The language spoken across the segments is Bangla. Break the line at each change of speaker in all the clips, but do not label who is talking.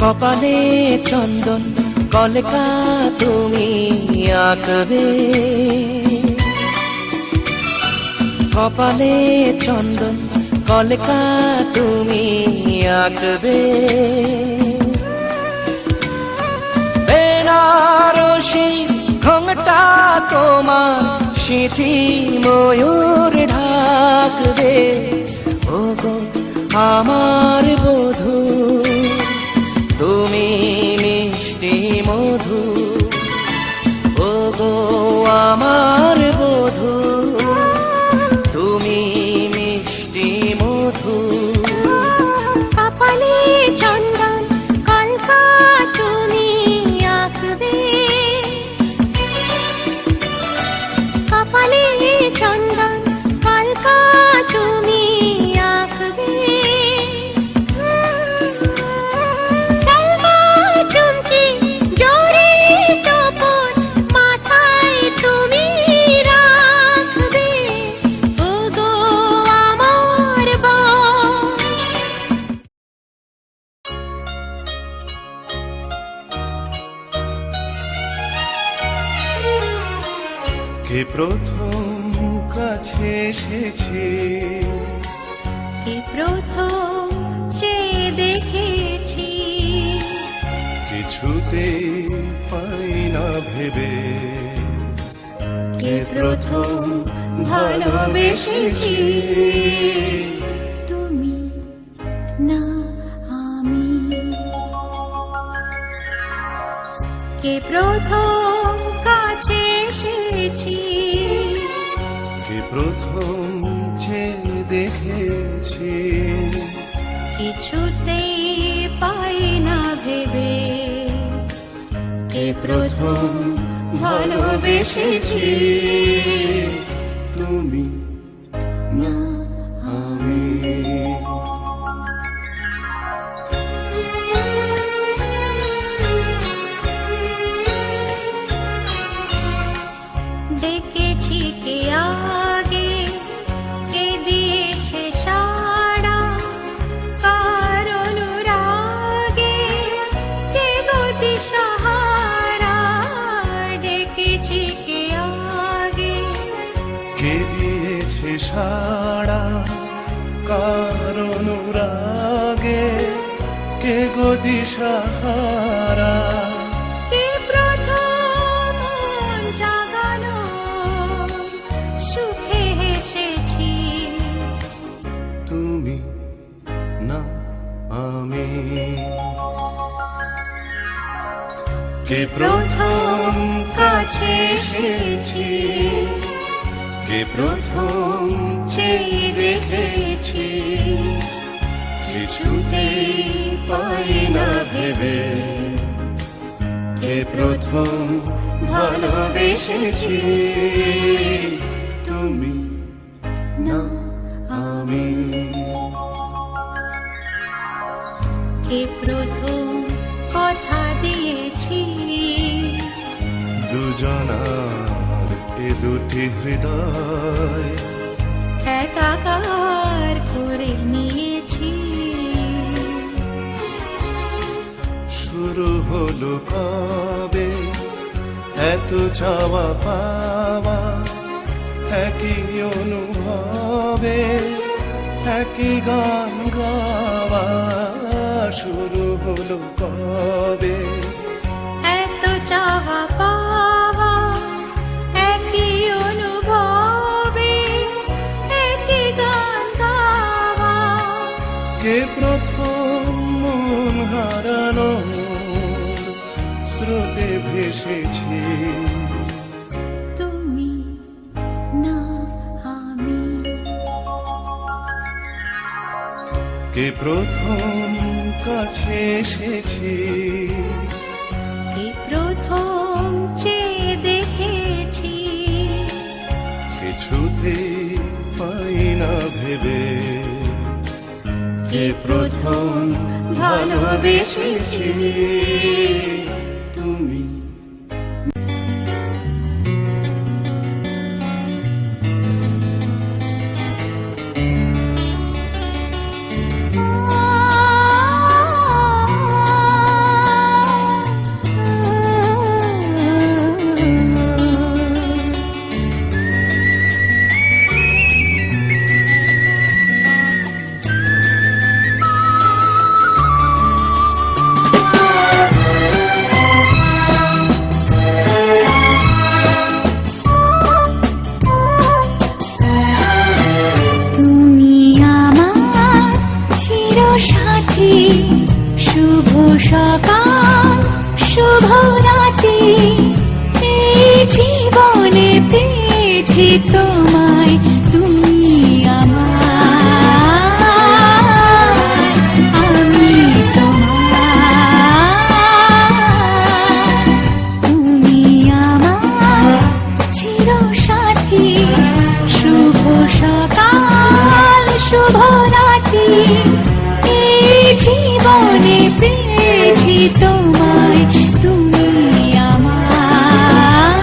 কপালে চন্দন কলকা তুমি আঁকবে, কপালে চন্দন কলকা তুমি আঁকবে। বেনারসি ঘোমটা তোমার সিঁথি ময়ূর ঢাকবে। ওগো আমার বধূ তুমি মিষ্টি মধু, ওগো আমার বধূ তুমি মিষ্টি মধু।
কপালে চন্দন কলকা তুমি আঁকবে, কপালে চন্দন কলকা তুমি আঁকবে। সালমা চুমকি জোরে তোপর মাথায় তুমি রাখবে। ওগো আমার বউ।
কে প্রথম কাছে এসেছে,
কে প্রথম চেয়ে দেখেছি,
কিছুতে পাই না ভেবে।
কে প্রথম ভালোবেসেছি, তুমি না আমি। কে প্রথম কাছে এসেছি,
কে প্রথম চেয়ে দেখেছি,
কিছুতেই পাই না ভেবে। কে প্রথম ভালোবেসেছি,
তুমি না আমি।
দেখেছি কে আগে, কে দিয়েছে সাড়া, কার অনুরাগে কে গতি সাহারা। ডেকেছি কে আগে,
কে দিয়েছে সাড়া, কার অনুরাগে কে গো দিশাহারা।
কে প্রথম জাগানো সুখে হেসেছি,
তুমি না আমি। কে প্রথম কাছে এসেছি, কে প্রথম চেয়ে দেখেছি, কিছুতেই পাই না ভেবে। কে প্রথম ভালোবেসেছি, তুমি না আমি।
কে প্রথম কথা দিয়েছি,
দুজনার এ দুটি হৃদয়
একাকার করে নিয়েছি।
শুরু হলো কবে এত চাওয়া পাওয়া, একই অনুভবে একই গান গাওয়া। শুরু হলো কবে
এত চাওয়া পাওয়া, একই অনুভবে একই গান গাওয়া।
কে প্রথম মন হারানো স্রোতে ভেসেছি,
তুমি না আমি।
কে প্রথম কাছে এসেছি,
কে প্রথম চেয়ে দেখেছি,
কিছুতে পাই না ভেবে।
কে প্রথম ভালোবেসেছি,
তুমি
শুভ রাতি এই জীবনে পেয়েছি তোমায় তুমি আমার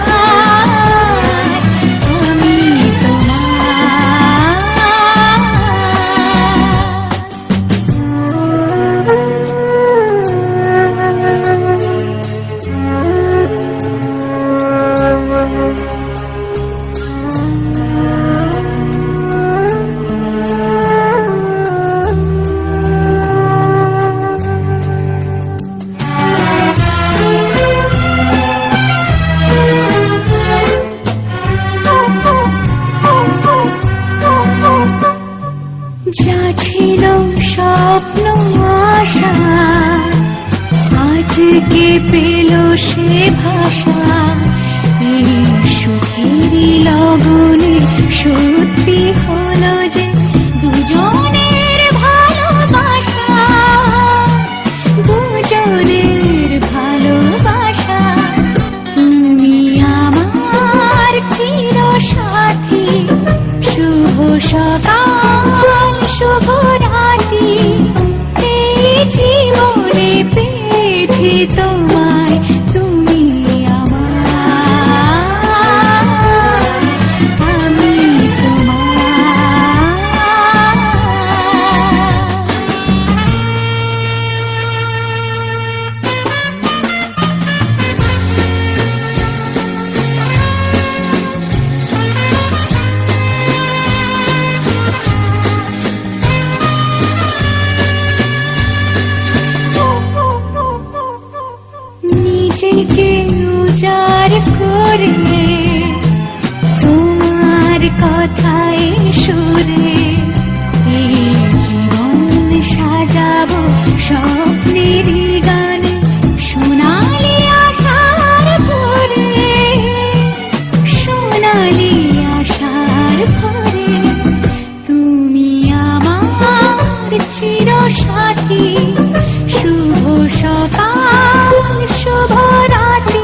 আমি যা ছিল স্বপ্ন আশা আজকে পেল সে ভাষা এই সুখেরই লগনে সত্যি হলো যে দুজনের ভালোবাসা দুজনের ভালোবাসা তুমি আমার চির সাথী শুভ সকাল শুভ রাতি এই জীবনে পেয়েছি তোমায় তুমি আমার আমি নিজেকে উজাড় করে তোমার কথায় সুরে এই জীবন সাজাবো স্বপ্নের গানে সোনালি আশার ভরে সোনালি আশার ভরে তুমি আমার চির সাথী শুভ সকাল শুভ রাতি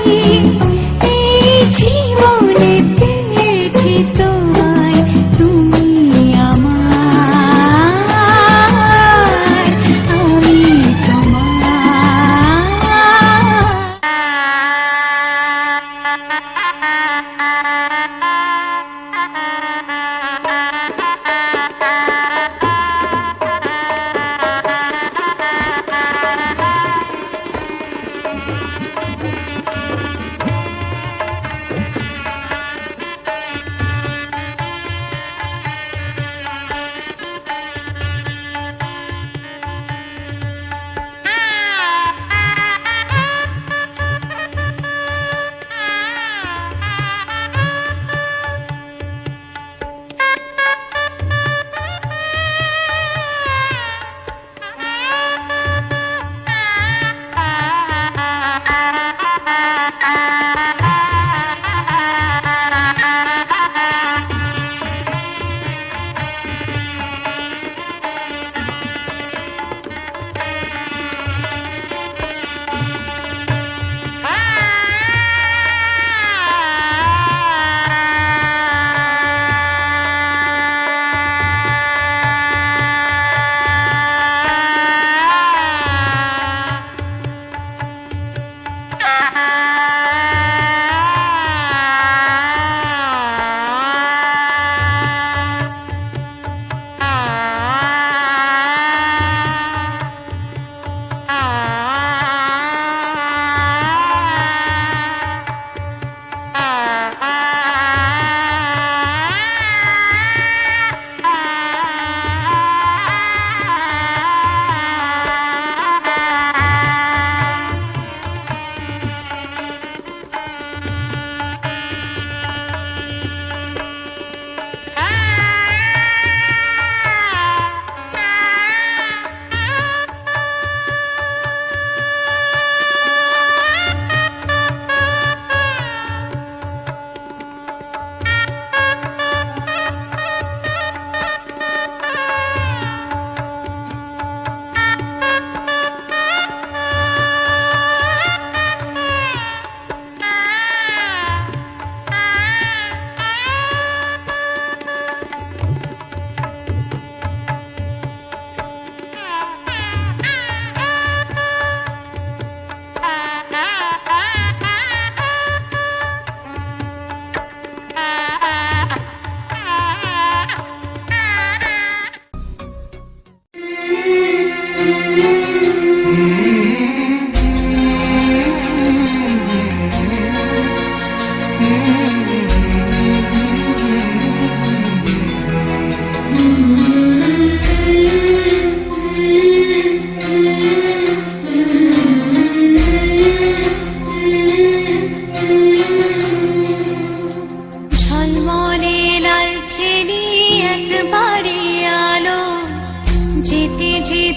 এই জীবনে পেয়েছি তোমায় তুমি আমার আমি তোমার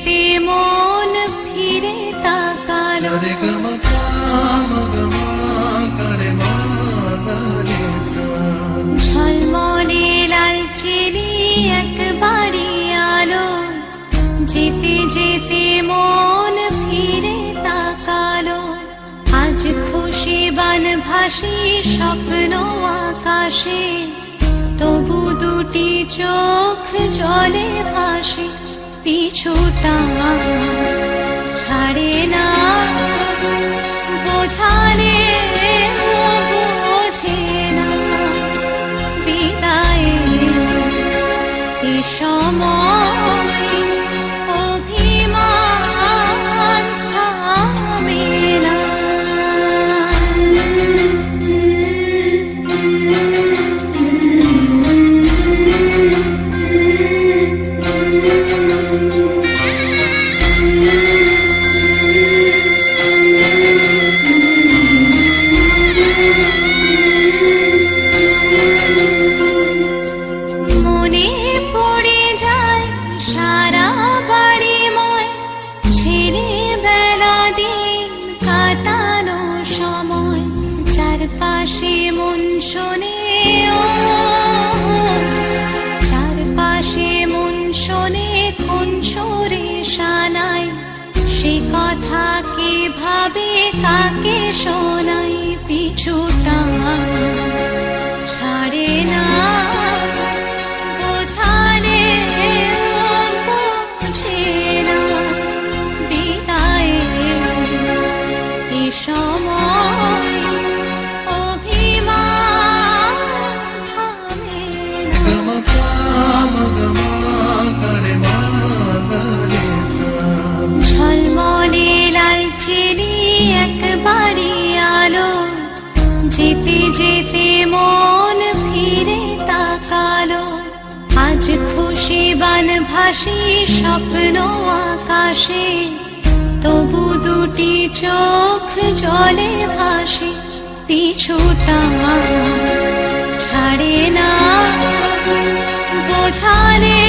যেতে মন ফিরে তাকালো ঝলমলে লালচেরি একবারই আলো যেতে যেতে মন ফিরে তাকালো আজ খুশি বানভাসী স্বপ্ন আকাশে তবু দুটি চোখ জলে ভাসে পিছুটা ছাড়ে না বোঝালে বোঝে না বিদায়ে সময় অভিমান থামে না মনে পড়ে যায় সারা বাড়িময় ছেলেবেলা দিন কাটানো সময় চারপাশে মন শোনে চারপাশে মন শোনে কোন সুরে শানাই সে কথা কে ভাবে কাকে শোনাই পিছুটা ছাড়ে না বোঝালে বোঝে না বিদায়ে এ সময় অভিমান থামে না ঝলমলে লালচেরি একবারই আলো যেতে যেতে মন ফিরে তাকালো আজ খুশি বানভাসী স্বপ্ন আকাশে তবু দুটি চোখ জলে ভাসে পিছুটা ছাড়ে না বোঝালে